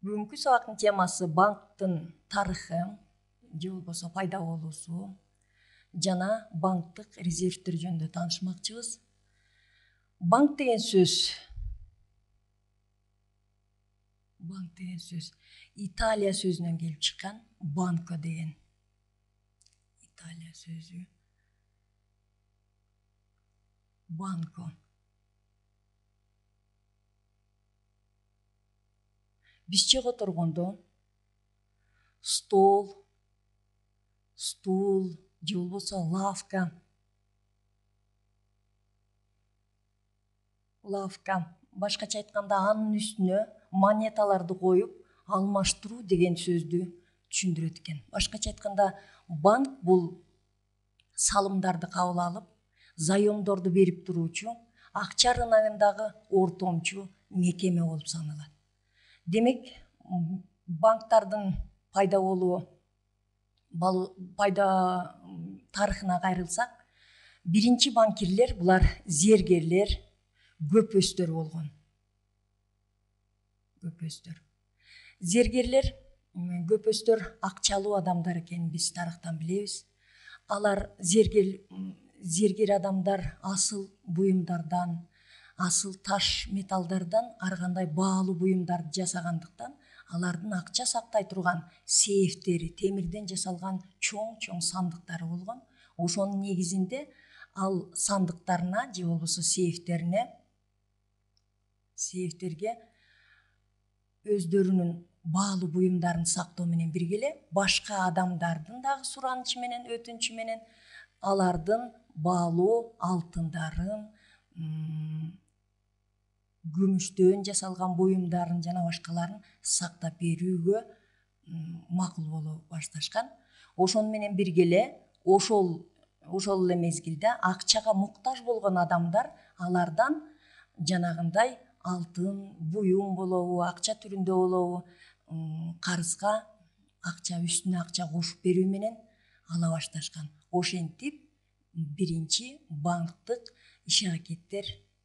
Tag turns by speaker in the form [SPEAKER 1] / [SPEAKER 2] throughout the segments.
[SPEAKER 1] Бүгүнкү сабактын темасы банктын тарыхы же болбосо пайда болуусу жана банктык резервдер жөнүндө таанышмакчыбыз. Банк деген сөз Италия сөзүнөн келип чыккан. Банко деген Италия сөзү. Банко. Бизче которгондо стол, стул же болбосо лавка. Башкача айтканда анын үстүнө монеталарды коюп алмаштыруу деген сөздү түшүндүрөт экен. Башкача айтканда банк бул салымдарды кабыл алып, заемдорду берип туруучу акча рыногундагы ортомчу мекеме болуп саналат. Демек, банктардын пайда тарыхына кайрылсак, биринчи банкирлер булар зергерлер, көпөстөр болгон. Зергерлер, көпөстөр акчалуу адамдар экенин биз тарыхтан билебиз. Алар зергер адамдар асыл буюмдардан, асыл таш металлдардан ар кандай баалуу буюмдарды жасагандыктан алардын акча сактай турган сейфтери, темирден жасалган чоң сандыктары болгон. Ошонун негизинде ал сандыктарына же болбосо сейфтерге өздөрүнүн баалуу буюмдарын сактоо менен бирге эле башка адамдардын дагы суранычы менен, өтүнүчү менен алардын баалуу алтындарын, күмүштөн жасалган буюмдарын жана башкаларын сактап берүүгө макул боло башташкан. Ошону менен бирге эле ошол эле мезгилде акчага муктаж болгон адамдар алардан жанагындай алтын, буюм болобу, акча түрүндө болобу, карызга акча үстүнө акча кошуп берүү менен ала башташкан. Ошентип биринчи банктык иш-аракеттер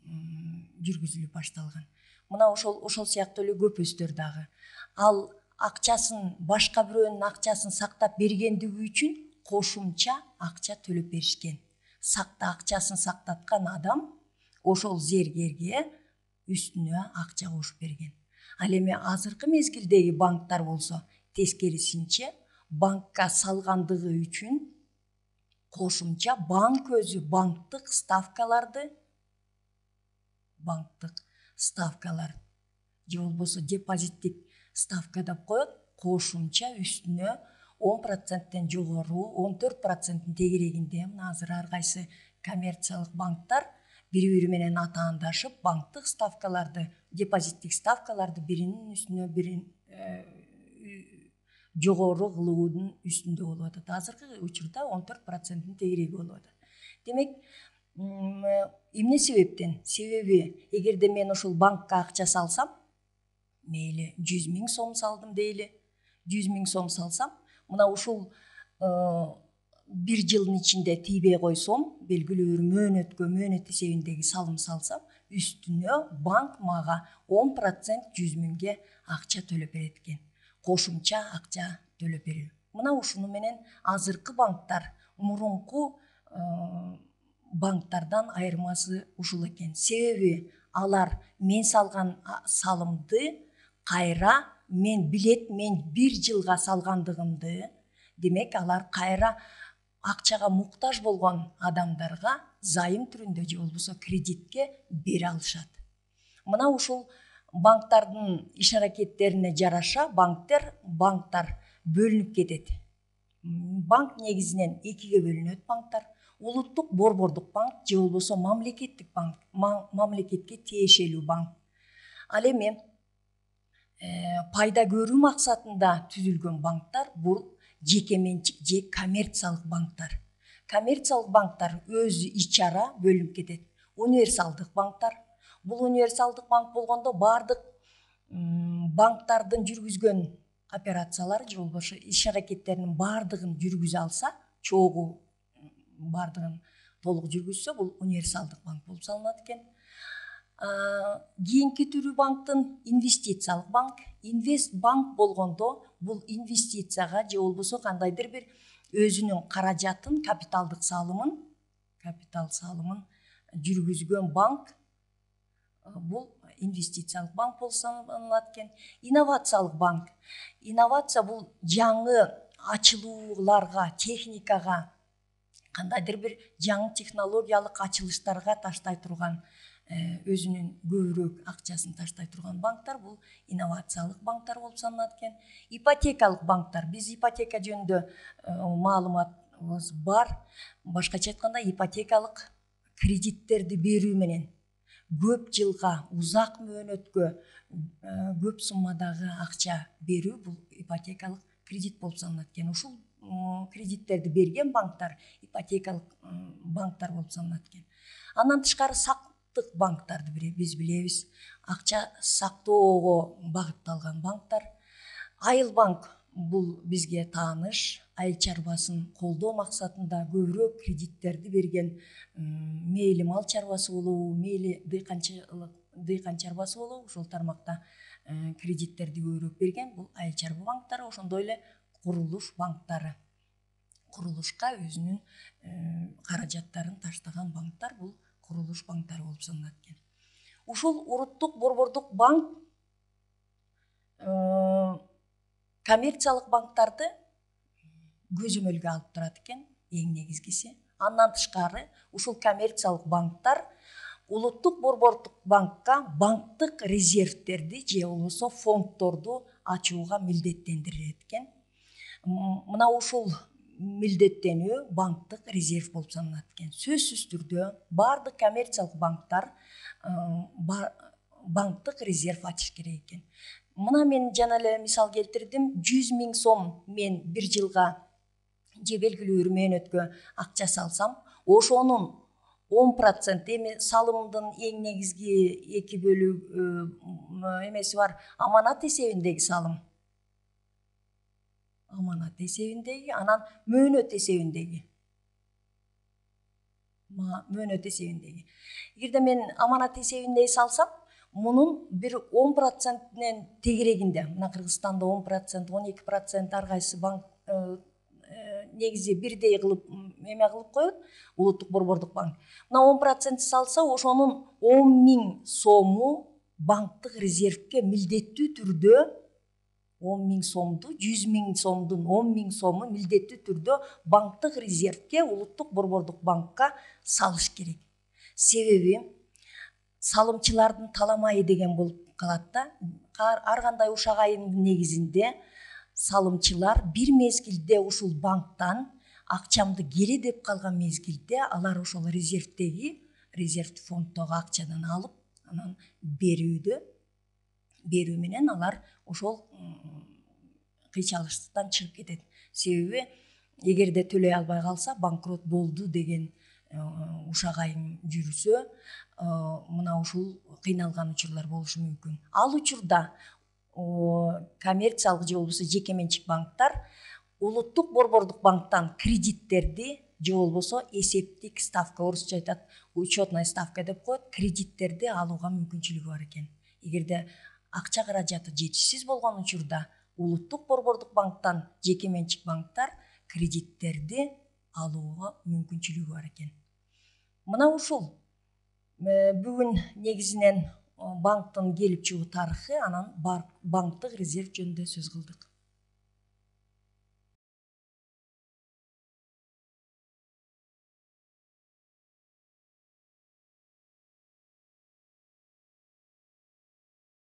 [SPEAKER 1] жүргүзүлүп башталган. Мына ошол сыяктуу эле көпөстөр дагы. Ал акчасын, башка бирөөнүн акчасын сактап бергендиги үчүн кошумча акча төлөп беришкен. Акчасын сактаткан адам ошол зергерге үстүнө акча кошуп берген. Ал эми азыркы мезгилдеги банктар болсо тескерисинче банкка салгандыгы үчүн кошумча банк өзү банктык ставкалар же болбосо депозиттик ставка деп коет. Кошумча үстүнө 10%тен жогору, 14%тин тегерегинде мына азыр ар кайсы коммерциялык банктар бири-бири менен атаандашып, банктык ставкаларды, депозиттик ставкаларды биринин үстүнө бирин жогору кылуунун үстүндө болуп атат. Азыркы учурда 14%тин тегереги болуп атат. Демек, эмне себептен? Себеби эгерде мен ошол банкка акча салсам, мейли 100 000 сом салдым дейли, 100 000 сом салсам, мына ушул бир жылдын ичинде тийбей койсом, белгилүү бир мөөнөт эсебиндеги салым салсам, үстүнө банк мага 10% 100 000ге акча төлөп берет экен. Кошумча акча төлөп берүү. Мына ушуну менен азыркы банктар мурунку банктардан айырмасы ушул экен. Себеби алар мен салган салымды кайра мен бир жылга салгандыгымды, демек алар кайра акчага муктаж болгон адамдарга зайым түрүндө же болбосо кредитке бере алышат. Мына ушул банктардын иш-аракеттерине жараша банктар бөлүнүп кетет. Банк негизинен экиге бөлүнөт банктар. Улуттук борбордук банк же болбосо мамлекеттик банк, мамлекетке тиешелүү банк. Ал эми пайда көрүү максатында түзүлгөн банктар бул жеке менчик же коммерциялык банктар. Коммерциялык банктар өзү ич-ара бөлүнүп кетет. Универсалдык банктар. Бул универсалдык банк болгондо баардык банктардын жүргүзгөн операциялары же болбосо иш-аракеттеринин баардыгын жүргүзө алса, чогуу баардыгын толук жүргүзсө, бул универсалдык банк болуп саналат экен. Кийинки түрү банктын инвестициялык банк. Инвест банк болгондо бул инвестицияга же болбосо кандайдыр бир өзүнүн каражатын, капитал салымын жүргүзгөн банк. Бул инвестициялык банк болуп саналат экен. Инновациялык банк. Инновация бул жаңы ачылууларга, техникага, кандайдыр бир жаңы технологиялык ачылыштарга таштай турган, өзүнүн көбүрөөк акчасын таштай турган банктар бул инновациялык банктар болуп саналат экен. Ипотекалык банктар. Биз ипотека жөнүндө маалыматыбыз бар. Башкача айтканда, ипотекалык кредиттерди берүү менен көп жылга, узак мөөнөткө көп суммадагы акча берүү бул ипотекалык кредит болуп саналат экен. Ушул кредиттерди берген банктар ипотекалык банктар болуп саналат экен. Андан тышкары сактык банктарды биз билебиз. Акча сактоого багытталган банктар. Айыл банк бул бизге тааныш. Айыл чарбасын колдоо максатында көбүрөөк кредиттерди берген, мейли мал чарбасы болобу, мейли дыйкан чарбасы болобу, ошол тармакта кредиттерди көбүрөөк берген бул айыл чарба банктары. Ошондой эле курулуш банктары. Курулушка өзүнүн каражаттарын таштаган банктар бул курулуш банктары болуп саналат экен. Ушул уруттук борбордук банк коммерциялык банктарды көзөмөлгө алып турат экен, эң негизгиси. Андан тышкары ушул коммерциялык банктар улуттук борбордук банкка банктык резервтерди же болбосо фонддорду ачууга милдеттендирилет экен. Мына ушул милдеттенүү банктык резерв болуп саналат экен. Сөзсүз түрдө баардык коммерциялык банктар банктык резерв ачыш керек экен. Мына мен жана эле мисал келтирдим. 100 000 сом мен бир жылга же белгилүү бир мөөнөткө акча салсам, ошонун 10% эми салымдын эң негизги 2 бөлүгү эмеси бар, аманат эсебиндеги салым. Аманат эсебиндеги, анан мөөнөт эсебиндеги. Эгерде мен аманат эсебиндеги салсам, мунун бир 10%нен тегерегинде, мына Кыргызстанда 10%, 12% ар кайсы банк негизи бирдей кылып эме кылып коет, улуттук борбордук банк. Мына 10% салса, ошонун 10 000 сому банктык резервке милдеттүү түрдө 10 000 сомду, 100 000 сомдун 10 000 сому милдеттүү түрдө банктык резервке, улуттук борбордук банкка салыш керек. Себеби салымчылардын таламайы деген болуп калат да. Ар кандай ушак айымдын негизинде салымчылар бир мезгилде ушул банктан акчамды келе деп калган мезгилде алар ошол резерв фонддогу акчадан алып, анан берүү менен алар ошол кыйчалыштыктан чыгып кетет. Себеби эгерде төлөй албай калса, банкрот болду деген ушак айым жүрсө, мына ушул кыйналган учурлар болушу мүмкүн. Ал учурда коммерциялык же болбосо жеке менчик банктар улуттук борбордук банктан кредиттерди же болбосо эсептик ставка, орусча айтат учетная ставка деп коет, кредиттерди алууга мүмкүнчүлүгү бар экен. Эгерде акча каражаты жетишсиз болгон учурда улуттук борбордук банктан жеке менчик банктар кредиттерди алууга мүмкүнчүлүгү бар экен. Мына ушул бүгүн негизинен банктын келип чыгуу тарыхы, анан банктык резерв жөнүндө сөз кылдык.